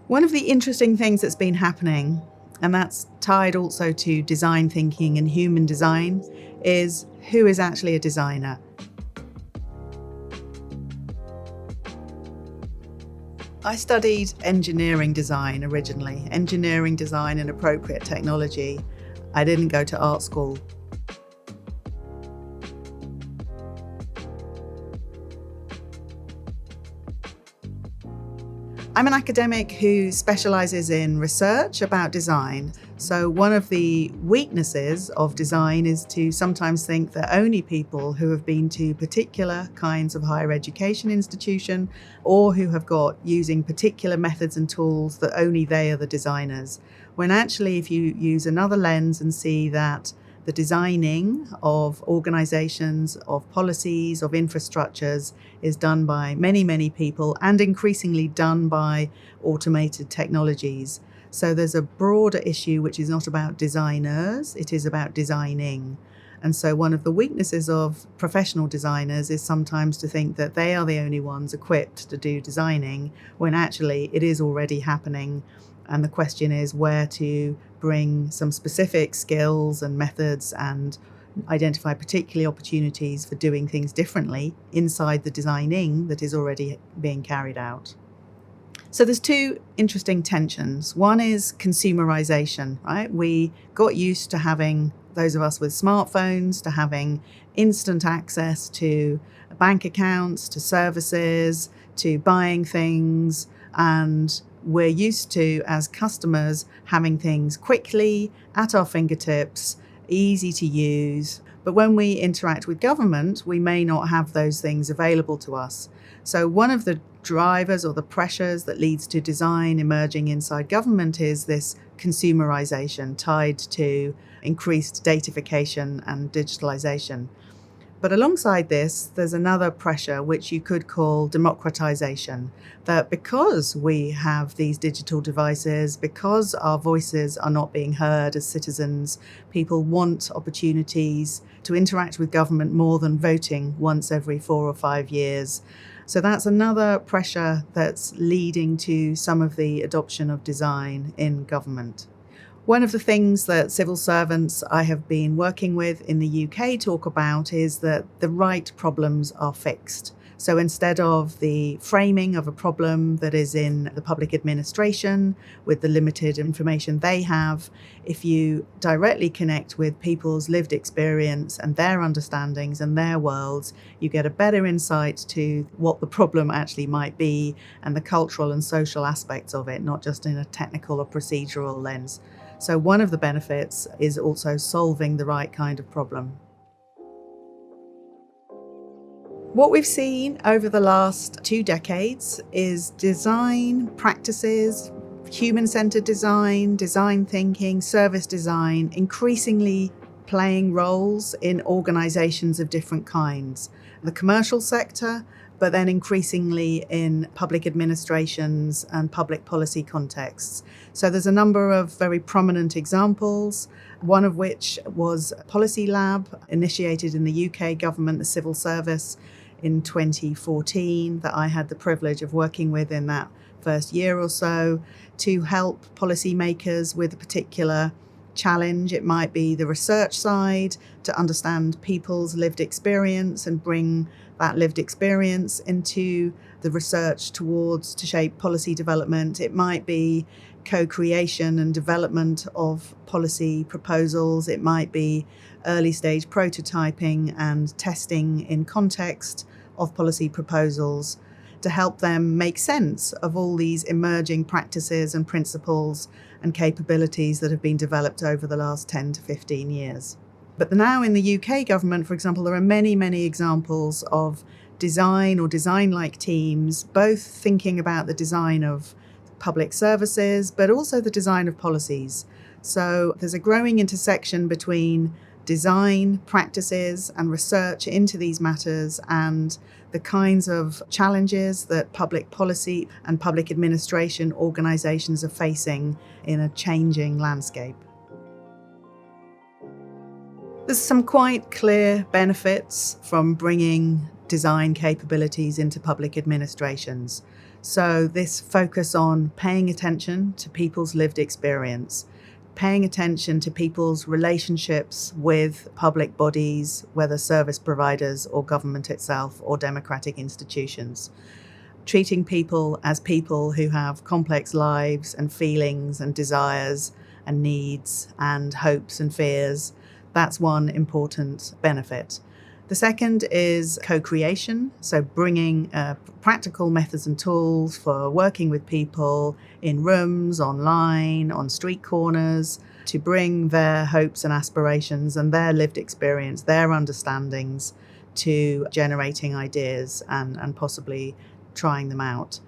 One of the interesting things that's been happening, and that's tied also to design thinking and human design, is who is actually a designer. I studied engineering design originally, engineering design and appropriate technology. I didn't go to art school. I'm an academic who specialises in research about design. So one of the weaknesses of design is to sometimes think that only people who have been to particular kinds of higher education institution or who have got using particular methods and tools, that only they are the designers. When actually, if you use another lens and see that the designing of organisations, of policies, of infrastructures is done by many, many people and increasingly done by automated technologies. So there's a broader issue which is not about designers, it is about designing. And so one of the weaknesses of professional designers is sometimes to think that they are the only ones equipped to do designing, when actually it is already happening. And the question is where to bring some specific skills and methods and identify particularly opportunities for doing things differently inside the designing that is already being carried out. So there's two interesting tensions. One is consumerization, right? We got used to having, those of us with smartphones, to having instant access to bank accounts, to services, to buying things, and we're used to, as customers, having things quickly, at our fingertips, easy to use. But when we interact with government, we may not have those things available to us. So one of the drivers or the pressures that leads to design emerging inside government is this consumerization tied to increased datafication and digitalization. But alongside this, there's another pressure which you could call democratization, that because we have these digital devices, because our voices are not being heard as citizens, people want opportunities to interact with government more than voting once every 4 or 5 years. So that's another pressure that's leading to some of the adoption of design in government. One of the things that civil servants I have been working with in the UK talk about is that the right problems are fixed. So instead of the framing of a problem that is in the public administration with the limited information they have, if you directly connect with people's lived experience and their understandings and their worlds, you get a better insight to what the problem actually might be and the cultural and social aspects of it, not just in a technical or procedural lens. So one of the benefits is also solving the right kind of problem. What we've seen over the last 2 decades is design practices, human-centered design, design thinking, service design, increasingly playing roles in organizations of different kinds. The commercial sector, but then increasingly in public administrations and public policy contexts. So there's a number of very prominent examples, one of which was Policy Lab, initiated in the UK government, the civil service, in 2014, that I had the privilege of working with in that first year or so to help policymakers with a particular challenge. It might be the research side, to understand people's lived experience and bring that lived experience into the research towards to shape policy development. It might be co-creation and development of policy proposals. It might be early stage prototyping and testing in context of policy proposals to help them make sense of all these emerging practices and principles and capabilities that have been developed over the last 10 to 15 years. But now in the UK government, for example, there are many, many examples of design or design-like teams, both thinking about the design of public services, but also the design of policies. So there's a growing intersection between design practices and research into these matters and the kinds of challenges that public policy and public administration organisations are facing in a changing landscape. There's some quite clear benefits from bringing design capabilities into public administrations. So this focus on paying attention to people's lived experience, paying attention to people's relationships with public bodies, whether service providers or government itself or democratic institutions, treating people as people who have complex lives and feelings and desires and needs and hopes and fears. That's one important benefit. The second is co-creation, so bringing practical methods and tools for working with people in rooms, online, on street corners, to bring their hopes and aspirations and their lived experience, their understandings to generating ideas and possibly trying them out.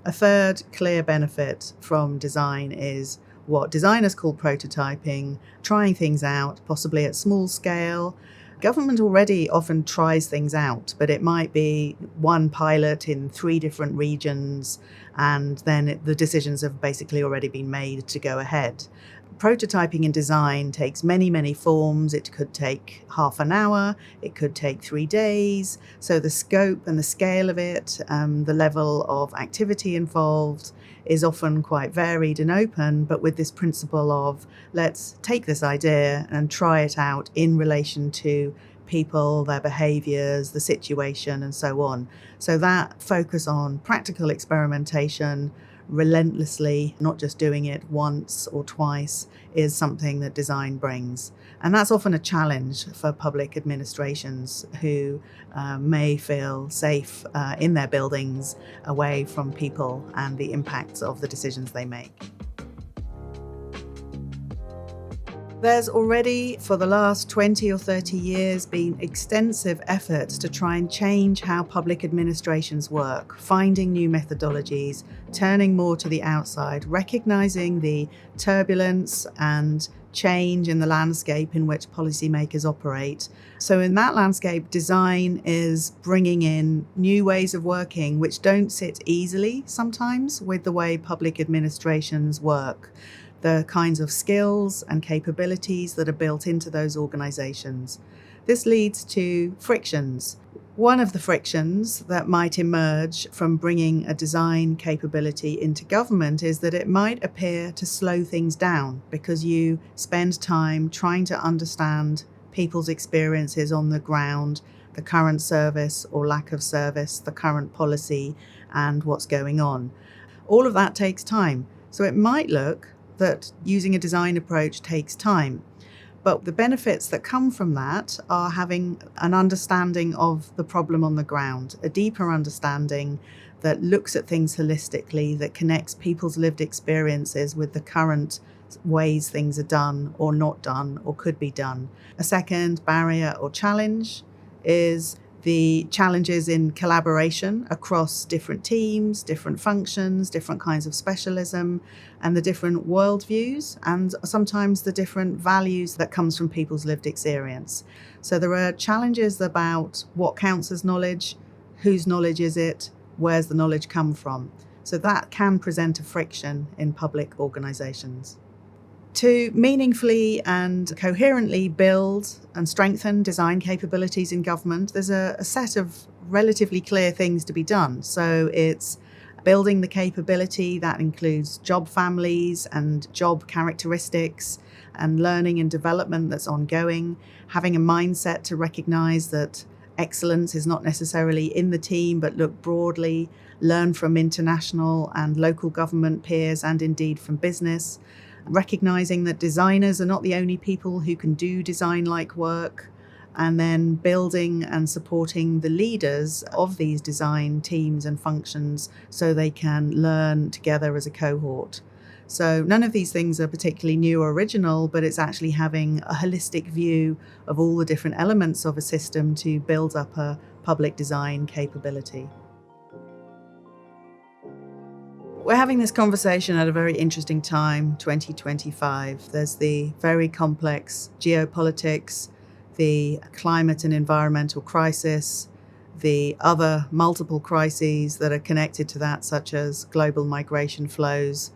A third clear benefit from design is what designers call prototyping, trying things out, possibly at small scale. Government already often tries things out, but it might be one pilot in 3 different regions, and then the decisions have basically already been made to go ahead. Prototyping in design takes many, many forms. It could take half an hour, it could take 3 days. So the scope and the scale of it, the level of activity involved is often quite varied and open, but with this principle of let's take this idea and try it out in relation to people, their behaviours, the situation, and so on. So that focus on practical experimentation relentlessly, not just doing it once or twice, is something that design brings. And that's often a challenge for public administrations who may feel safe in their buildings away from people and the impacts of the decisions they make. There's already, for the last 20 or 30 years, been extensive efforts to try and change how public administrations work, finding new methodologies, turning more to the outside, recognizing the turbulence and change in the landscape in which policymakers operate. So in that landscape, design is bringing in new ways of working which don't sit easily sometimes with the way public administrations work, the kinds of skills and capabilities that are built into those organizations. This leads to frictions. One of the frictions that might emerge from bringing a design capability into government is that it might appear to slow things down because you spend time trying to understand people's experiences on the ground, the current service or lack of service, the current policy, and what's going on. All of that takes time. So it might look that using a design approach takes time. But the benefits that come from that are having an understanding of the problem on the ground, a deeper understanding that looks at things holistically, that connects people's lived experiences with the current ways things are done or not done or could be done. A second barrier or challenge is the challenges in collaboration across different teams, different functions, different kinds of specialism, and the different worldviews, and sometimes the different values that comes from people's lived experience. So there are challenges about what counts as knowledge, whose knowledge is it, where's the knowledge come from. So that can present a friction in public organisations. To meaningfully and coherently build and strengthen design capabilities in government, there's a set of relatively clear things to be done. So it's building the capability that includes job families and job characteristics and learning and development that's ongoing, having a mindset to recognise that excellence is not necessarily in the team, but look broadly, learn from international and local government peers and indeed from business. Recognizing that designers are not the only people who can do design-like work, and then building and supporting the leaders of these design teams and functions so they can learn together as a cohort. So none of these things are particularly new or original, but it's actually having a holistic view of all the different elements of a system to build up a public design capability. We're having this conversation at a very interesting time, 2025. There's the very complex geopolitics, the climate and environmental crisis, the other multiple crises that are connected to that, such as global migration flows.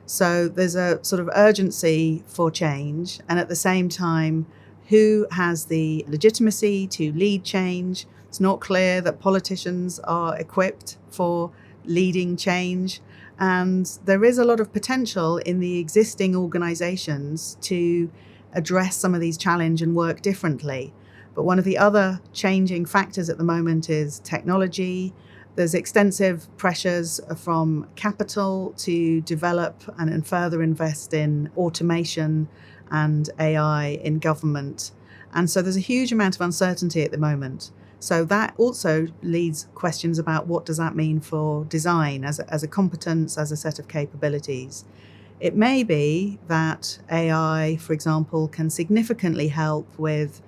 So there's a sort of urgency for change, and at the same time, who has the legitimacy to lead change? It's not clear that politicians are equipped for leading change. And there is a lot of potential in the existing organizations to address some of these challenges and work differently. But one of the other changing factors at the moment is technology. There's extensive pressures from capital to develop and further invest in automation and AI in government. And so there's a huge amount of uncertainty at the moment. So that also leads questions about what does that mean for design as a competence, as a set of capabilities. It may be that AI, for example, can significantly help with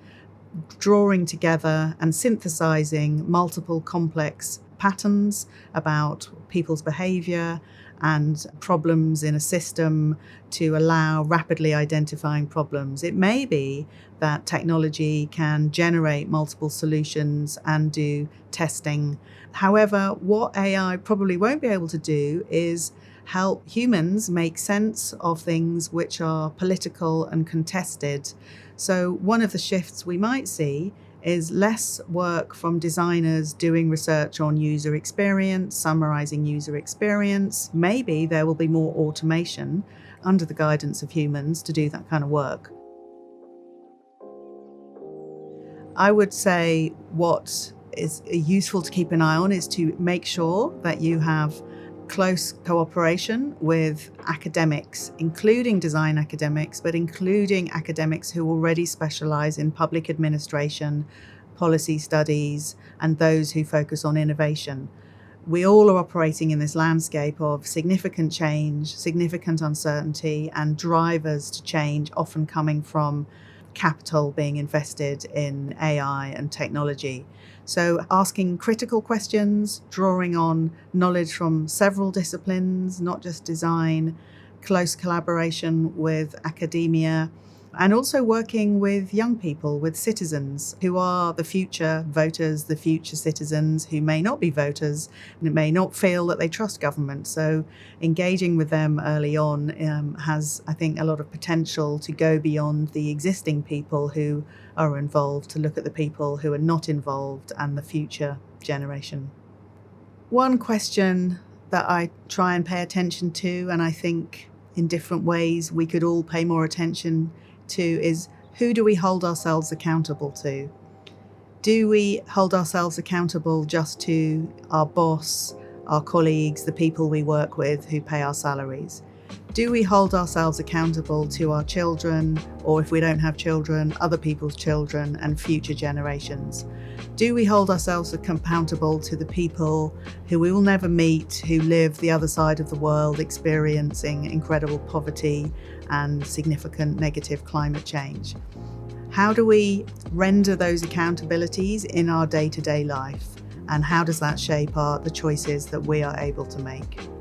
drawing together and synthesizing multiple complex patterns about people's behavior and problems in a system to allow rapidly identifying problems. It may be that technology can generate multiple solutions and do testing. However, what AI probably won't be able to do is help humans make sense of things which are political and contested. So one of the shifts we might see is less work from designers doing research on user experience, summarizing user experience. Maybe there will be more automation under the guidance of humans to do that kind of work. I would say what is useful to keep an eye on is to make sure that you have close cooperation with academics, including design academics, but including academics who already specialize in public administration, policy studies, and those who focus on innovation. We all are operating in this landscape of significant change, significant uncertainty, and drivers to change often coming from capital being invested in AI and technology. So asking critical questions, drawing on knowledge from several disciplines, not just design, close collaboration with academia, and also working with young people, with citizens who are the future voters, the future citizens who may not be voters and may not feel that they trust government. So engaging with them early on has, I think, a lot of potential to go beyond the existing people who are involved, to look at the people who are not involved and the future generation. One question that I try and pay attention to, and I think in different ways we could all pay more attention to, is who do we hold ourselves accountable to? Do we hold ourselves accountable just to our boss, our colleagues, the people we work with who pay our salaries? Do we hold ourselves accountable to our children, or if we don't have children, other people's children and future generations? Do we hold ourselves accountable to the people who we will never meet, who live the other side of the world experiencing incredible poverty and significant negative climate change? How do we render those accountabilities in our day-to-day life? And how does that shape the choices that we are able to make?